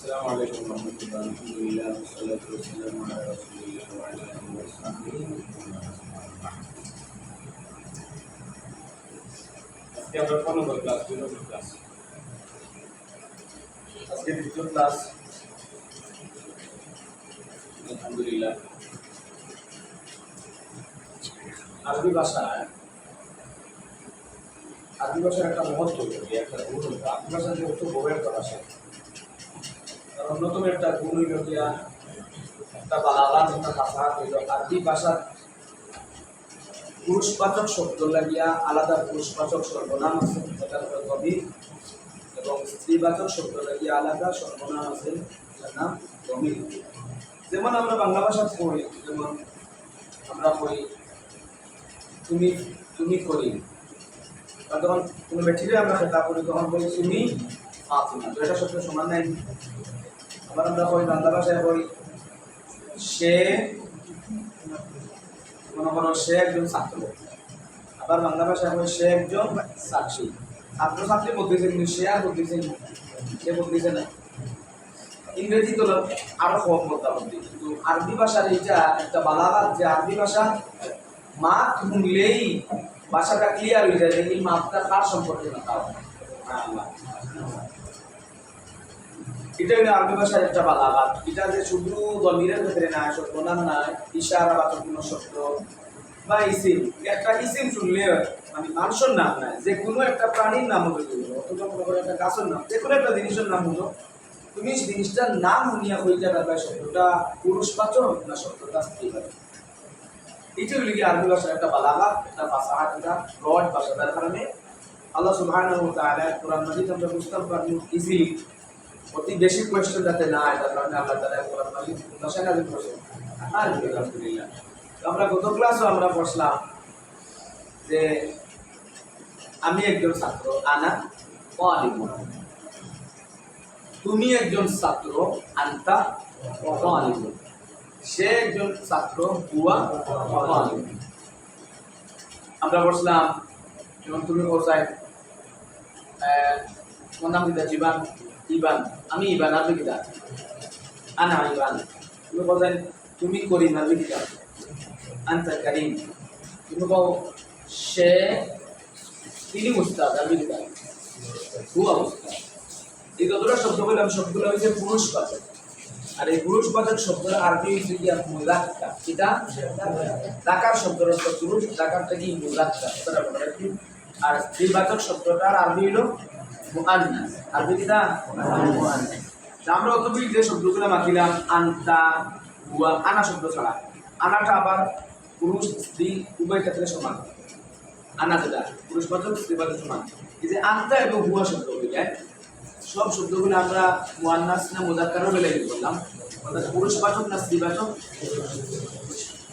السلام عليكم ورحمة الله. الحمد لله والصلاة والسلام على رسول الله وعلى آله وصحبه আজকে আমরা 15 নম্বর ক্লাস 2 নম্বর ক্লাস আজকে দ্বিতীয় ক্লাস। আলহামদুলিল্লাহ আরবি ভাষার একটা মহত্ব একটা গুণ হলো আরবি ভাষা যেহেতু বড় একটা ভাষা, তার অন্যতম একটা গুণ হইল গিয়া একটা বালাগাত একটা ফাসাহাত হইল আরবি ভাষার পুরুষবাচক শব্দ লাগিয়া আলাদা পুরুষবাচক সর্বনাম আছে, যেটা হলো গভীর, এবং স্ত্রীবাচক শব্দ লাগিয়া আলাদা সর্বনাম আছে, যার নাম গভীর। যেমন আমরা বাংলা ভাষা পড়ি, যেমন আমরা পড়ি তুমি তুমি করি, তখন কোনো ব্যক্তিরে আমরা খেতা করি তখন বলি তুমি ফাতিমা, তো এটা সত্য সমান নাই। আবার আমরা কই বাংলা ভাষায় কই সে, মনে করো সে একজন ছাত্র, আবার বাংলা ভাষায় কই সে একজন সাক্ষী। ছাত্র ছাত্রী বলতেছে কিন্তু সে আর বলতেছে সে বলতেছে না। ইংরেজি তো আরো কম বলতে হবে, কিন্তু আরবি ভাষার এইটা একটা বালাগাত যে আরবি ভাষা মাত শুনলেই ভাষাটা ক্লিয়ার হয়ে যায়, এই মাপটা কার সম্পর্কে না তাও এটা হলো আরবি ভাষার একটা বালাগাত। এটা যে শুধু দমিরের ক্ষেত্রে না, সর্বনাম নাই, ইশারা বাচক কোনো শব্দ বা ইসিম, একটা ইসিম শুনলে মানে মানুষের নাম নাই, যে কোনো একটা প্রাণীর নাম হলো অথচ মনে করে একটা গাছের নাম, যে কোনো একটা জিনিসের নাম হলো, তুমি জিনিসটার নাম শুনিয়া হয়ে যাবে বা শব্দটা পুরুষবাচক না শব্দটা স্ত্রীবাচক। এটা হলো কি আরবি ভাষার একটা বালাগাত, একটা ফাসাহাত, একটা ব্রড ভাষা। তার কারণে আল্লাহ সুবহানাহু ওয়া তাআলা কোরআন মাজিদ আমরা বুঝতে পারবো ইজিলি, অতি বেশি কোয়েশ্চেন যাতে না হয়, তার কারণে আল্লাহ তাআলা কোরআন মাজিদ ভাষায় নাযিল করেছেন। আলহামদুলিল্লাহ। আমরা গত ক্লাসও আমরা পড়লাম যে আমি একজন ছাত্র, আনা তালিবুন, তুমি একজন ছাত্র, আনতা তালিবুন, সে একজন ছাত্র, হুয়া তালিবুন। আমরা পড়লাম যেমন তুমি কোথায় তোমার নাম কিতা? জীবান, ইবান, আমি ইবান, আপনি কিতা? আনা ইবান। তুমি কোথায়? তুমি করিম, আপনি কিতা? আনতা করিম। তুমি কও সে, তিনি উস্তাদ, আপনি কিতা? হুয়া উস্তাদ। এই যতটা শব্দ বললাম সবগুলো হয়েছে পুরুষবাচক, আর এই পুরুষবাচক শব্দের আরবি হচ্ছে কি মুযাক্কার। এটা যাকার শব্দের অর্থ পুরুষ, যাকারটা কি মুযাক্কার, এটা বলা হয়। আর স্ত্রীবাচক শব্দটার আরবি হলো মুআন্নাস, আরবি কিটা মুআন্নাস। আমরা অতগুলি যে শব্দগুলো মাখিলাম আনতা, হুয়া, আনা শব্দ ছাড়া, আনাটা আবার পুরুষ স্ত্রী উভয় ক্ষেত্রে সমান। আনা যেটা পুরুষবাচক স্ত্রীবাচক সমান। এই যে আনতা এবং হুয়া শব্দগুলি, সব শব্দগুলো আমরা মুআন্নাস না মুযাক্কারের বেলায় ইউজ করলাম, অর্থাৎ পুরুষবাচক না স্ত্রীবাচক।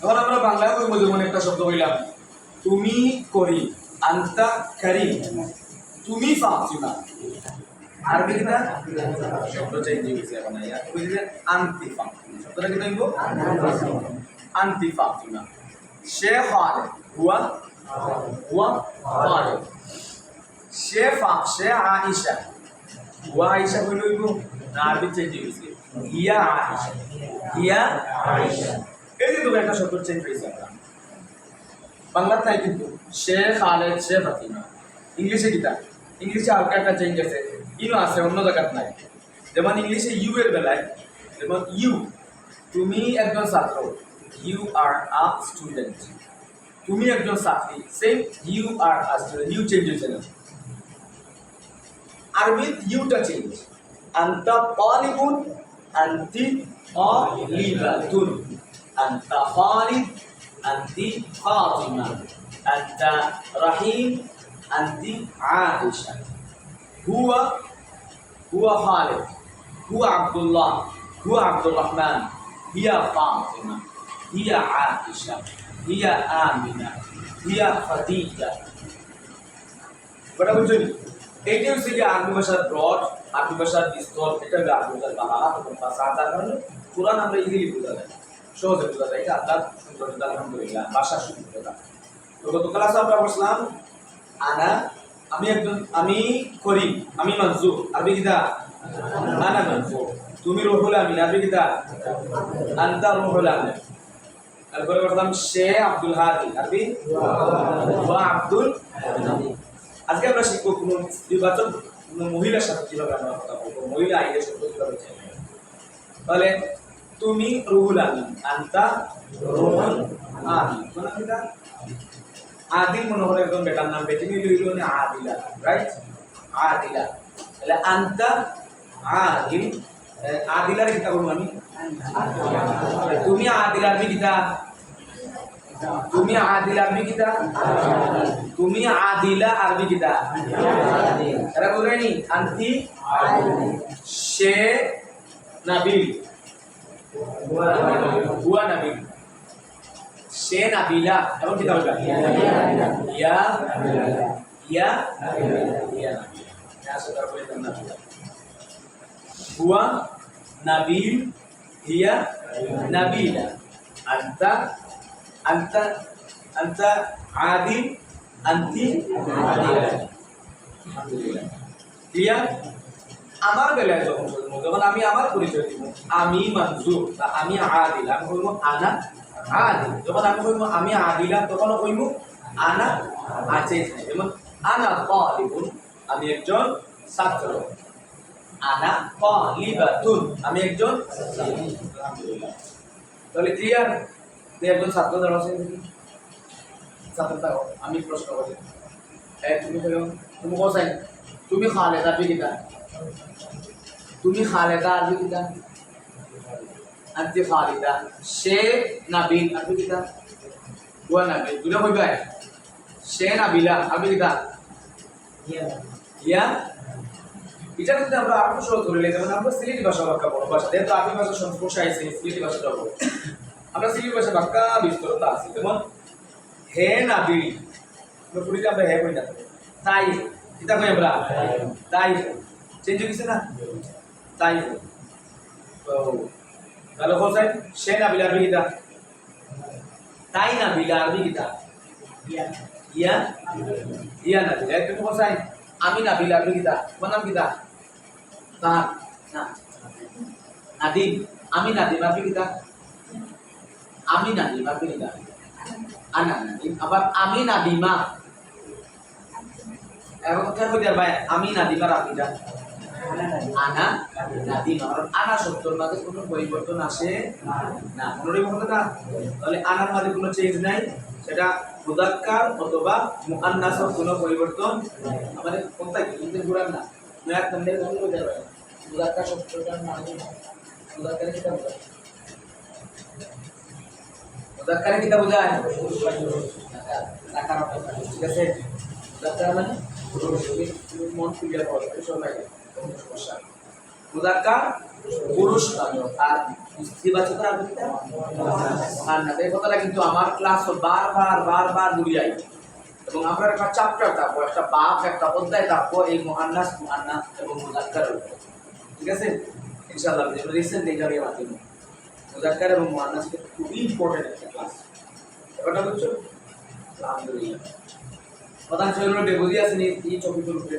এখন আমরা বাংলায় ওই যেমন একটা শব্দ বললাম তুমি করি, আনতা করিম, তুমি ফাতিমা। আরবি কিনা শব্দ চেঞ্জ হয়ে গেছে, এখন আনতি ফাতিমা, শব্দটা কি হইব? আনতি ফাতিমা। সে খালেদ, হুয়া খালেদ। সে আয়েশা, হুয়া আয়েশা হইল হইব না, আরবি চেঞ্জ হয়ে গেছে, হিয়া আয়েশা। এই যে তুমি একটা শব্দ চেঞ্জ হয়েছে বাংলার তাই, কিন্তু সে খালেদ, সে ফাতিমা। ইংলিশে কিতা? ইংলিশে হালকা একটা চেঞ্জ আছে, ইনো আছে, অন্য জায়গাত নাই। যেমন ইংলিশে ইউ এর বেলায়, যেমন ইউ, তুমি একজন ছাত্র, ইউ আর আ স্টুডেন্ট। তুমি একজন ছাত্রী, same you are a student, you change হয়েছে না। আরবিত ইউটা চেঞ্জ, আনতা তালিবুন, আনতি তালিবাতুন, আনতা খালিদ, আনতি ফাতিমা, আনতা রাহিম, আনতি আয়েশা। হুয়া খালিদ, হুয়া আব্দুল্লাহ, হুয়া আব্দুর রহমান, হিয়া ফাতিমা, হিয়া আয়েশা, হিয়া আমিনা, হিয়া খাদিজা। কথা বুঝছো? এইটা হচ্ছে যে আরবি ভাষার ব্রড, আরবি ভাষার বিস্তর, এটা হলো আরবি ভাষার বালাগাত এবং ফাসাহাত। তার কারণে কোরআন আমরা ইজিলি বোঝা যায়, সহজে বোঝা যায়, এটা আল্লাহর সুন্দরতা, আলহামদুলিল্লাহ, ভাষার সুন্দরতা। তো গত ক্লাসে আমরা বলছিলাম আনা, আমি একজন, আমি করিম, আমি মনজুর, আরবি কিতা? আনা মনজুর। তুমি রুহুল আমিন আরবি কিতা আনতা রুহুল আমিন তারপরে বলতাম সে আব্দুল হাদি আরবি ওয়া আব্দুল হাদি আজকে আমরা শিখব কোন স্ত্রীবাচক কোন মহিলার সাথে কিভাবে আমরা কথা বলবো মহিলা আইলে শব্দ কিভাবে চেঞ্জ তাহলে তুমি রুহুল আমিন আনতা রুহুল আমিন মানে কিতা আদিল মনে হলো একদম বেটার নাম বেটি মিলি হইলো না আদিলা রাইট আদিলা তাহলে আনতা আদিল আদিলার কিতা করব আমি তুমি আদিল আরবি কিতা তুমি আদিল আরবি কিতা তুমি আদিলা আরবি কিতা এরা বলেনি আনতি সে নাবিল হুয়া নাবিল সে নাবিলা এবং কিতা বলবা ইয়া ইয়া ইয়া নাবিলা আসলে বলে দেন নাবিলা হুয়া নাবিল হিয়া নাবিলা আনতা আনতা আনতা আদিল আনতি আদিলা আলহামদুলিল্লাহ হিয়া আমার বেলায় যখন আমি আমার পরিচয় দিব আমি মনজুর বা আমি আদিল আমি বলবো আনা আদিল যখন আমি বলবো আমি আদিলা তখন কইবো আনা আছে যেমন আনা তালিবুন আমি একজন ছাত্র আনা তালিবাতুন আমি একজন আলহামদুলিল্লাহ তাহলে ক্লিয়ার তুই একজন ছাত্র দাঁড়াও ছাত্রটা আমি প্রশ্ন করি তুমি বলো তুমি কোথায় তুমি খালেদা বিকিতা তুমি খালেদা আরবি কিতা আনতি খালিদা সে নাবিল আরবি কিতা হুয়া নাবিল দুটো কইবা সে নাবিলা আরবি কিতা ইয়া এটা যদি আমরা আরো সহজ ধরে নিই যেমন আমরা সিলেটি ভাষা বাক্য বড় ভাষা যেহেতু আরবি ভাষা সংস্পর্শে আছে সিলেটি ভাষাটা বড় আমরা সিলেটি ভাষা বাক্য বিস্তরতা আছে যেমন হে নাবিল আমরা পুরিতে আমরা হে কই না তাই এটা কই আমরা তাই চেঞ্জ হইছে না তাই তো তাহলে কোথায় সে নাবিল আরবি কিতা তাই নাবিল আরবি কিতা ইয়া ইয়া ইয়া নাবিল তুমি কোথায় আমি নাবিল আরবি কিতা তোমার নাম কিতা তার না নাদিম আমি নাদিম আরবি কিতা আমি নাদিম আরবি কিতা আনা নাদিম আবার আমি নাদিমা এখন কেন হইতে ভাই আমি নাদিমা আরবিটা আনা নাদিমা কারণ আনা শব্দের মাঝে কোনো পরিবর্তন আসে না মনে রাখবেন না তাহলে আনার মাঝে কোনো চেঞ্জ নাই সেটা মুযাক্কার অথবা মুআন্নাসের কোনো পরিবর্তন আমাদের কোনটা কি কিন্তু পুরান না এক নম্বরে কোন হয়ে যাবে মুযাক্কার শব্দটার মানে মুযাক্কারে কিটা বোঝায় মুযাক্কারে কিটা বোঝায় নাকার ঠিক আছে মুযাক্কার মানে মন ক্লিয়ার করে সবাই সমস্যা মুযাক্কার পুরুষ বাচক আর স্ত্রীবাচক আরবি কিতা মুআন্নাস এই কথাটা কিন্তু আমার ক্লাস বারবার বুঝাই এবং আমরা একটা চ্যাপ্টার থাকবো একটা বাপ একটা অধ্যায় থাকবো এই মুআন্নাস এবং মুযাক্কার ঠিক আছে ইনশাআল্লাহ আমরা রিসেন্ট এক্সামে মাধ্যমে মুযাক্কার এবং মুআন্নাস খুবই ইম্পর্টেন্ট একটা ক্লাস এটা বুঝছো আলহামদুলিল্লাহ প্রধান শরীরে বেবুজি আছে নি এই টপিকের উপরে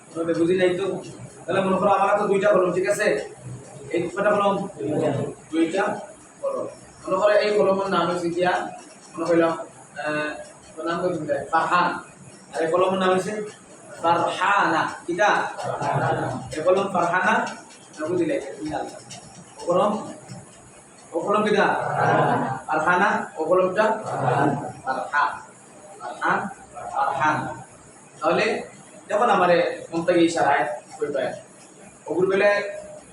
কোনো বেবুজি নাই তো তাহলে মনে করো আমার তো দুইটা কলম ঠিক আছে এই কয়টা কলম দুইটা কলম মনে করো এই কলমের নাম হচ্ছে কি মনে কইলাম নাম কই দিই ফারহান আর এই কলমের নাম হচ্ছে ফারহানা কিটা এই কলম ফারহানা নাম দিলে ও কলম কিটা ফারহানা ও কলমটা ফারহান তাহলে যখন আমারে কোনটাকে ইশারায় কইবা ওগুলো বেলায়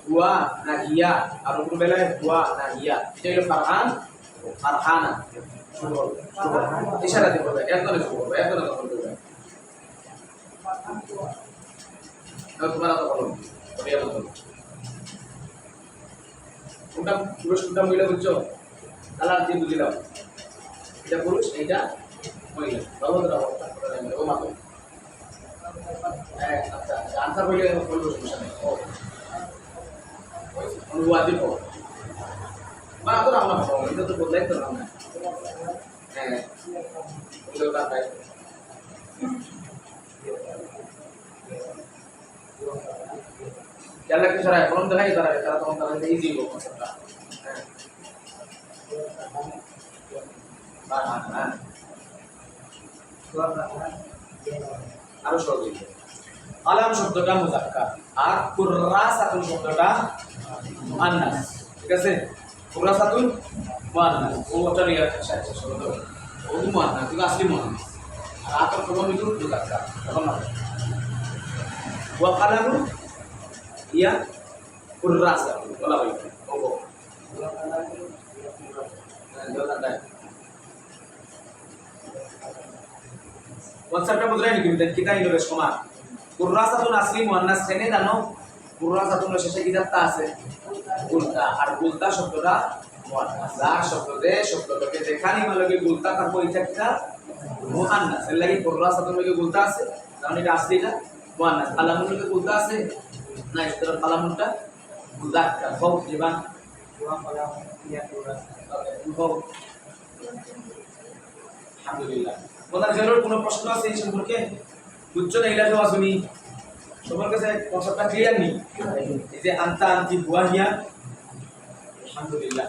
হুয়া না হিয়া আর ওগুলো বেলায় হুয়া না হিয়া এটা হলো ফারহান ফারহানা ইশারা দিয়ে বলবে একদম বলবে একদম বলবে তোমার তো বলো ওটা বলো ওটা পুরুষ কোনটা মহিলা বুঝছো কালার দিয়ে বুঝিলাম এটা পুরুষ এটা মহিলা বাবুরা ও মাতো আচ্ছা আনসার বলে বলবো সমস্যা নেই অনুবাদই পাবো বা তো আমরা পাবো এটা তো বললেই তো না হ্যাঁ ওটা তাই খেয়াল রাখতে সারা কলম দেখাই তারা তখন তারা ইজি হবে কনসেপ্টটা। হ্যাঁ আরো সহজ হইবে। আলাম শব্দটা মুযাক্কার আর কুররাসাতুন শব্দটা মুআন্নাস, ঠিক আছে? কুররাসাতুন মুআন্নাস, ওটা নিয়ে আছে শব্দ ও মুআন্নাস, কিন্তু আসলে মুআন্নাস। আর আতর প্রথম কিন্তু মুযাক্কার, তখন না। ওয়া কালামু ইয়া কুররাসাতুন বলা হইবে। ওগো কনসেপ্টটা বুঝলেন কি? কিতা হইলো রে সমান কুররাসাতুন আসলি মুআন্নাস কেনে জানো? কুররাসাতুন শেষে কি জাতটা আছে? গুলতা। আর গুলতা শব্দটা মুআন্নাস। যার শব্দটাকে যেখানেই লাগে গুলতা তার পরিচয়টা মুআন্নাস। এর লাগি কুররাসাতুন লাগে গুলতা আছে, কারণ এটা আসলিটা মুআন্নাস। কালামুন লাগে গুলতা আছে না, এটা কালামুনটা মুযাক্কার। হোক জীবান আলহামদুলিল্লাহ। ওনার জেলার কোনো প্রশ্ন আছে এই সম্পর্কে? বুঝছো না? ইলা দেওয়া শুনি সবার কাছে কনসেপ্টটা ক্লিয়ার নেই। এই যে আনতা আনতি হুয়া হিয়া, আলহামদুলিল্লাহ।